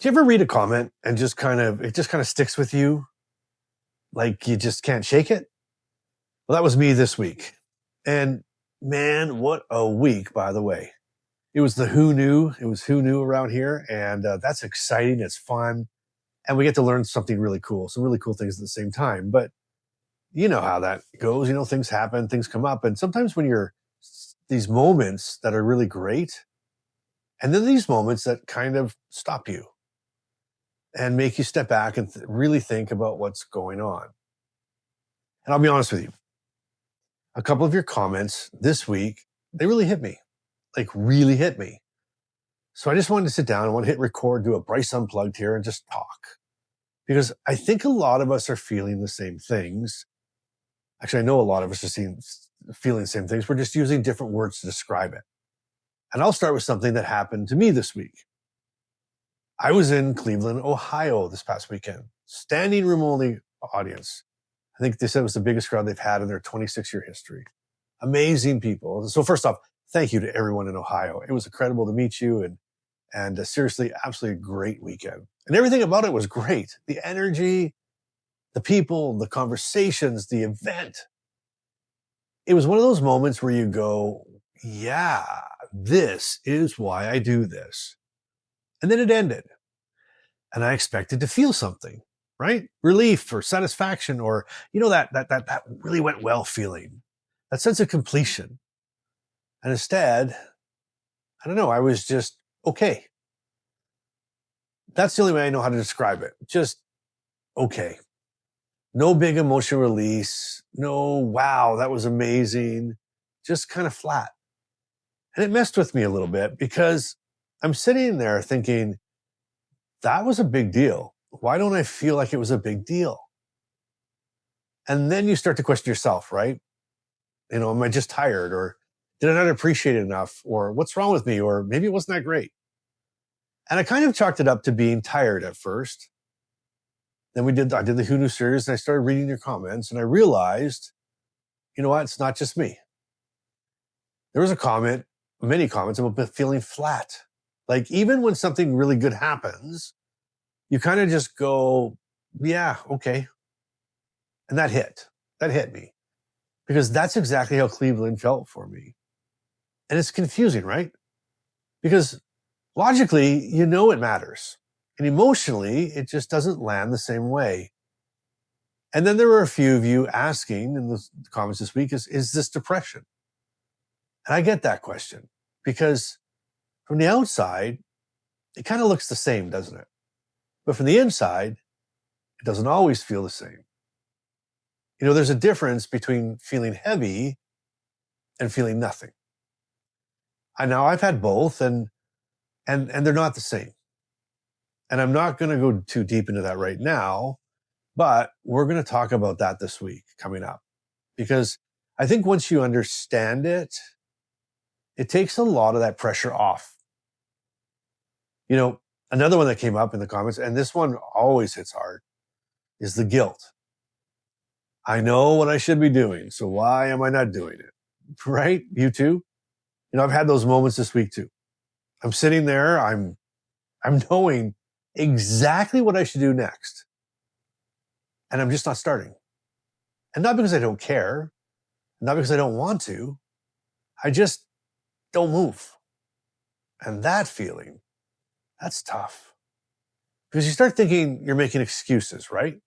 Do you ever read a comment and it just kind of sticks with you, like you just can't shake it? Well, that was me this week. And man, what a week, by the way. It was the Who Knew. It was Who Knew around here. And that's exciting. It's fun. And we get to learn something really cool, some really cool things at the same time. But you know how that goes. You know, things happen, things come up. And sometimes when you're these moments that are really great, and then these moments that kind of stop you and make you step back and really think about what's going on. And I'll be honest with you, a couple of your comments this week, they really hit me, like really hit me. So I just wanted to sit down. I want to hit record, do a Bryce Unplugged here and just talk. Because I think a lot of us are feeling the same things. Actually, I know a lot of us are feeling the same things. We're just using different words to describe it. And I'll start with something that happened to me this week. I was in Cleveland, Ohio this past weekend, standing room only audience. I think they said it was the biggest crowd they've had in their 26-year history. Amazing people. So first off, thank you to everyone in Ohio. It was incredible to meet you and seriously, absolutely a great weekend. And everything about it was great. The energy, the people, the conversations, the event. It was one of those moments where you go, yeah, this is why I do this. And then it ended. And I expected to feel something, right? Relief or satisfaction or, that really went well feeling, that sense of completion. And instead, I don't know, I was just okay. That's the only way I know how to describe it. Just okay. No big emotional release. No, wow, that was amazing. Just kind of flat. And it messed with me a little bit because I'm sitting there thinking, that was a big deal. Why don't I feel like it was a big deal? And then you start to question yourself, right? Am I just tired? Or did I not appreciate it enough? Or what's wrong with me? Or maybe it wasn't that great. And I kind of chalked it up to being tired at first. Then I did the Who Knew series and I started reading your comments and I realized, you know what? It's not just me. There was many comments about feeling flat. Like even when something really good happens, you kind of just go, yeah, okay. And that hit me because that's exactly how Cleveland felt for me. And it's confusing, right? Because logically, it matters. And emotionally, it just doesn't land the same way. And then there were a few of you asking in the comments this week, is this depression? And I get that question because from the outside, it kind of looks the same, doesn't it? But from the inside, it doesn't always feel the same. There's a difference between feeling heavy and feeling nothing. Now I've had both and they're not the same. And I'm not going to go too deep into that right now, but we're going to talk about that this week coming up. Because I think once you understand it, it takes a lot of that pressure off. Another one that came up in the comments, and this one always hits hard, is the guilt. I know what I should be doing, so why am I not doing it? Right? You too? I've had those moments this week too. I'm sitting there, I'm knowing exactly what I should do next. And I'm just not starting. And not because I don't care, not because I don't want to, I just don't move. And that feeling, that's tough. Because you start thinking you're making excuses, right?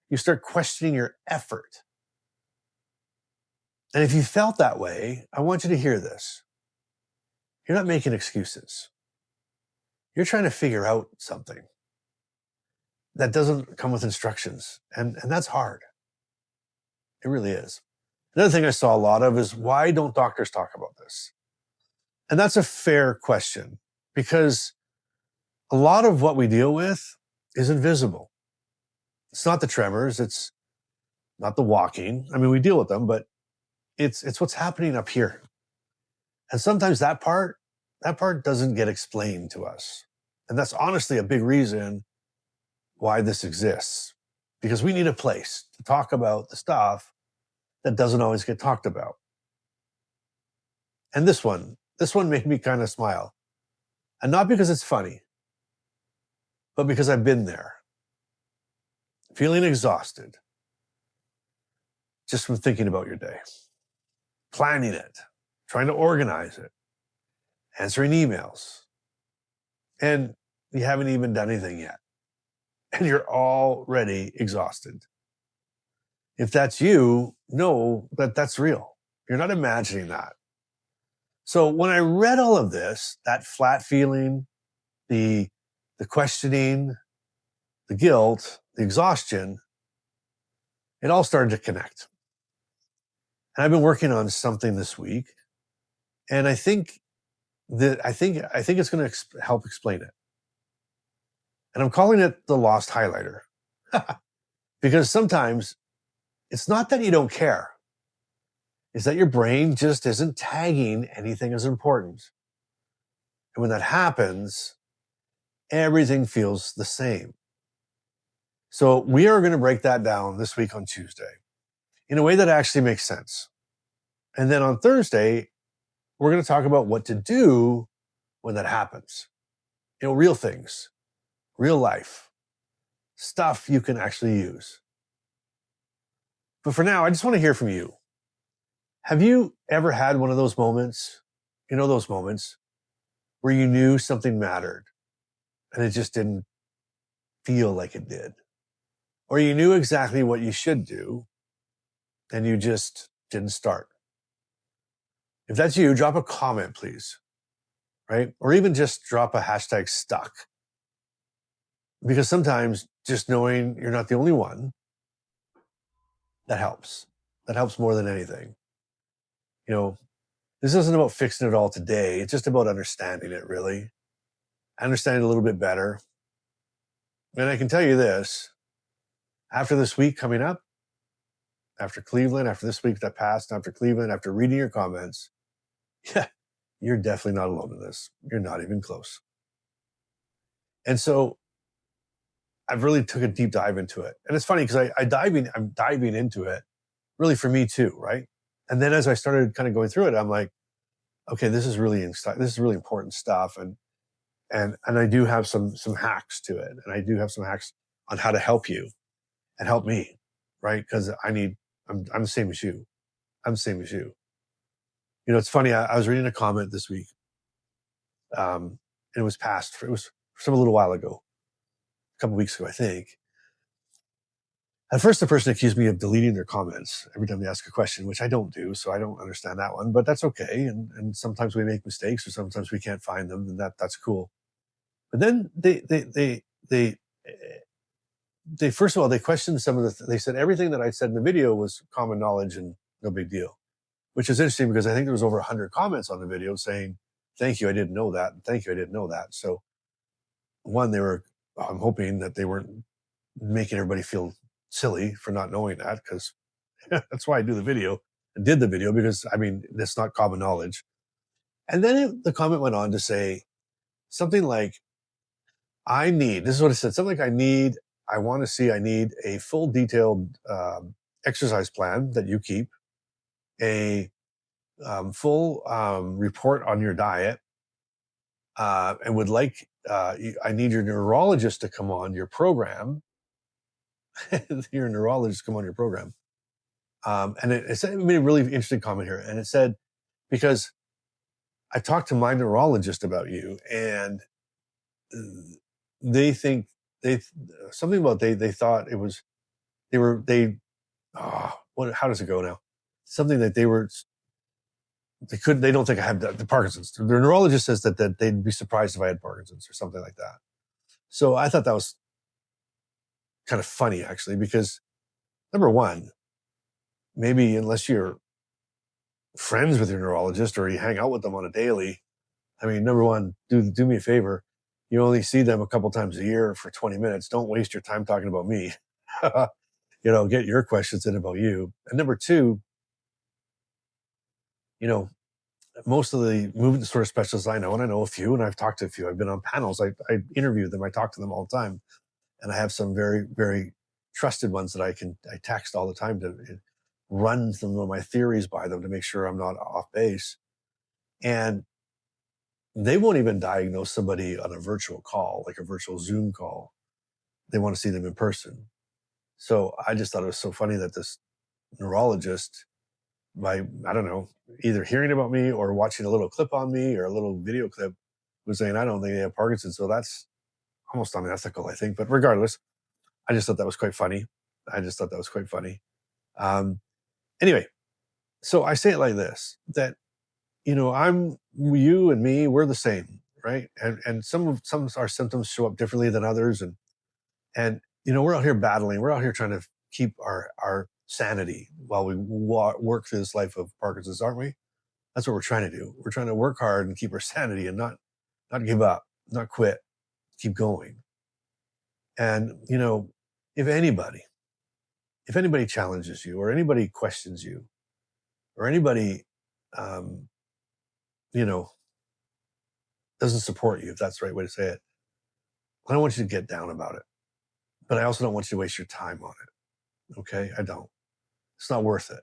You start questioning your effort. And if you felt that way, I want you to hear this. You're not making excuses. You're trying to figure out something that doesn't come with instructions. And that's hard. It really is. Another thing I saw a lot of is, why don't doctors talk about this? And that's a fair question because a lot of what we deal with is invisible. It's not the tremors. It's not the walking. I mean, we deal with them, but it's what's happening up here. And sometimes that part doesn't get explained to us. And that's honestly a big reason why this exists, because we need a place to talk about the stuff that doesn't always get talked about. And this one made me kind of smile. And not because it's funny, but because I've been there, feeling exhausted just from thinking about your day, planning it, trying to organize it, answering emails, and you haven't even done anything yet, and you're already exhausted. If that's you, know that that's real. You're not imagining that. So when I read all of this, that flat feeling, the questioning, the guilt, the exhaustion, it all started to connect. And I've been working on something this week, and I think it's going to help explain it. And I'm calling it the lost highlighter. Because sometimes it's not that you don't care. It's that your brain just isn't tagging anything as important. And when that happens, everything feels the same. So we are going to break that down this week on Tuesday in a way that actually makes sense. And then on Thursday, we're going to talk about what to do when that happens. Real things, real life, stuff you can actually use. But for now, I just want to hear from you. Have you ever had one of those moments, those moments where you knew something mattered and it just didn't feel like it did? Or you knew exactly what you should do and you just didn't start? If that's you, drop a comment, please, right? Or even just drop a hashtag stuck. Because sometimes just knowing you're not the only one, that helps. That helps more than anything. This isn't about fixing it all today. It's just about understanding it, really. Understanding it a little bit better. And I can tell you this, after this week coming up, after Cleveland, after this week that passed, after Cleveland, after reading your comments, yeah, you're definitely not alone in this. You're not even close. And so I've really took a deep dive into it. And it's funny because I'm diving into it really for me too, right? And then as I started kind of going through it, I'm like, okay, this is really important stuff. And I do have some hacks to it. And I do have some hacks on how to help you and help me, right? Because I'm the same as you. I'm the same as you. It's funny. I was reading a comment this week. And it was from a little while ago, a couple weeks ago, I think. At first, the person accused me of deleting their comments every time they ask a question, which I don't do. So I don't understand that one, but that's okay. And sometimes we make mistakes or sometimes we can't find them, and that's cool. But then they first of all, they questioned some of they said everything that I said in the video was common knowledge and no big deal, which is interesting because I think there was over 100 comments on the video saying, thank you, I didn't know that. Thank you, I didn't know that. So one, I'm hoping that they weren't making everybody feel silly for not knowing that, because that's why I do the video and did the video, because it's not common knowledge. And then the comment went on to say something like, this is what it said, something like, I need a full detailed exercise plan that you keep, a full report on your diet, and I need your neurologist to come on your program. Your neurologist come on your program. And it made a really interesting comment here. And it said, because I talked to my neurologist about you, and they think they thought it was, how does it go now? Something that they don't think I have the Parkinson's. Their neurologist says that they'd be surprised if I had Parkinson's or something like that. So I thought that was kind of funny, actually, because number one, maybe unless you're friends with your neurologist or you hang out with them on a daily, number one, do me a favor. You only see them a couple times a year for 20 minutes. Don't waste your time talking about me. Get your questions in about you. And number two, most of the movement disorder specialists I know, and I know a few, and I've talked to a few, I've been on panels, I interview them, I talk to them all the time. And I have some very, very trusted ones that I text all the time to run some of my theories by them to make sure I'm not off base. And They won't even diagnose somebody on a virtual call, like a virtual Zoom call. They want to see them in person. So I just thought it was so funny that this neurologist, by, I don't know, either hearing about me or watching a little clip on me or a little video clip, was saying, I don't think they have Parkinson's. So that's almost unethical, I think. But regardless, I just thought that was quite funny. Um, anyway, so I say it like this, that, you and me, we're the same, right? And some of our symptoms show up differently than others. And we're out here battling. We're out here trying to keep our sanity while we work through this life of Parkinson's, aren't we? That's what we're trying to do. We're trying to work hard and keep our sanity and not give up, not quit, keep going. And if anybody challenges you, or anybody questions you, or anybody um, doesn't support you, if that's the right way to say it, I don't want you to get down about it. But I also don't want you to waste your time on it. Okay? I don't. It's not worth it.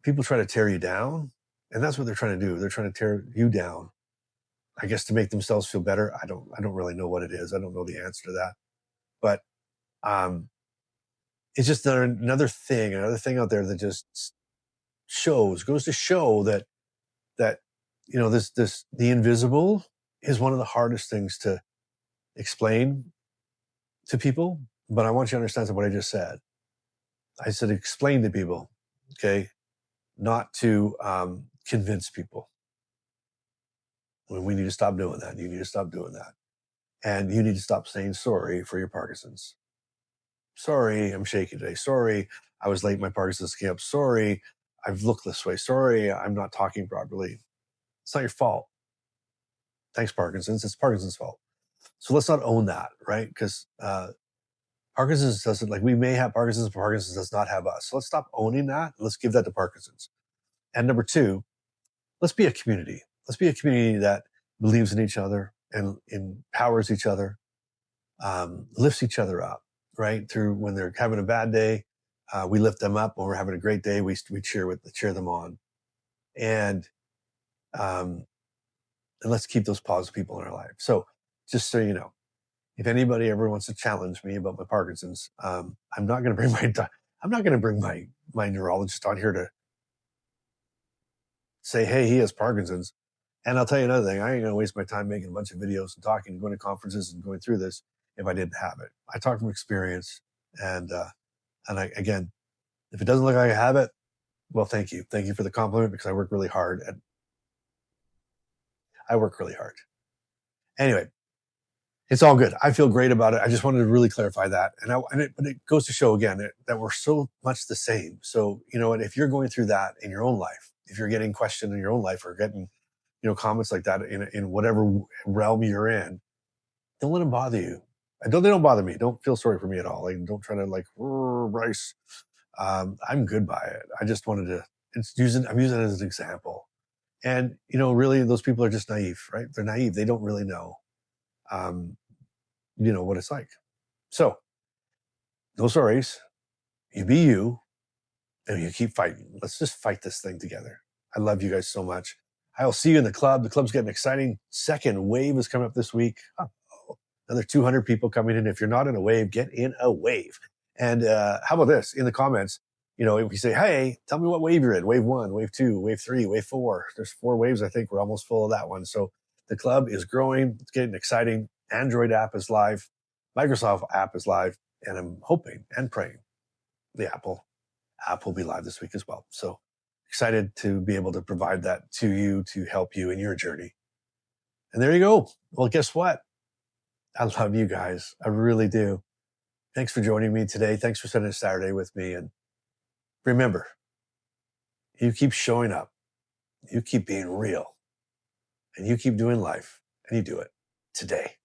People try to tear you down, and that's what they're trying to do. They're trying to tear you down, I guess, to make themselves feel better. I don't really know what it is. I don't know the answer to that. But it's just another thing out there that just goes to show that the invisible is one of the hardest things to explain to people. But I want you to understand what I just said. I said explain to people, okay, not to convince people. We need to stop doing that. You need to stop doing that. And you need to stop saying sorry for your Parkinson's. Sorry, I'm shaky today. Sorry, I was late. My Parkinson's came up. Sorry, I've looked this way. Sorry, I'm not talking properly. It's not your fault. Thanks, Parkinson's. It's Parkinson's fault. So let's not own that, right? Because Parkinson's doesn't, like, we may have Parkinson's, but Parkinson's does not have us. So let's stop owning that. Let's give that to Parkinson's. And number two, let's be a community. Let's be a community that believes in each other and empowers each other, lifts each other up, right? Through when they're having a bad day, we lift them up. When we're having a great day, we cheer them on. And let's keep those positive people in our life. So just so you know, if anybody ever wants to challenge me about my Parkinson's, I'm not going to bring my neurologist on here to say, hey, he has Parkinson's. And I'll tell you another thing, I ain't going to waste my time making a bunch of videos and talking and going to conferences and going through this if I didn't have it. I talk from experience. And again, if it doesn't look like I have it, well, thank you. Thank you for the compliment, because I work really hard. Anyway, it's all good. I feel great about it. I just wanted to really clarify that. But it goes to show again that we're so much the same. So, and if you're going through that in your own life, if you're getting questioned in your own life or getting, comments like that in whatever realm you're in, don't let them bother you. They don't bother me. Don't feel sorry for me at all. Like, don't try to Bryce. I'm good by it. I just wanted to, I'm using it as an example. And, really those people are just naive, right? They're naive. They don't really know, what it's like. So no sorries. You be you, and you keep fighting. Let's just fight this thing together. I love you guys so much. I will see you in the club. The club's getting exciting. Second wave is coming up this week. Another 200 people coming in. If you're not in a wave, get in a wave. And how about this? In the comments, if you say, hey, tell me what wave you're in. Wave 1, wave 2, wave 3, wave 4. There's 4 waves. I think we're almost full of that one. So the club is growing. It's getting exciting. Android app is live. Microsoft app is live. And I'm hoping and praying the Apple app will be live this week as well. So excited to be able to provide that to you to help you in your journey. And there you go. Well, guess what? I love you guys. I really do. Thanks for joining me today. Thanks for spending a Saturday with me. And remember, you keep showing up. You keep being real. And you keep doing life. And you do it today.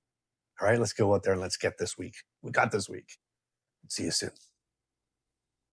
All right, let's go out there and let's get this week. We got this week. See you soon.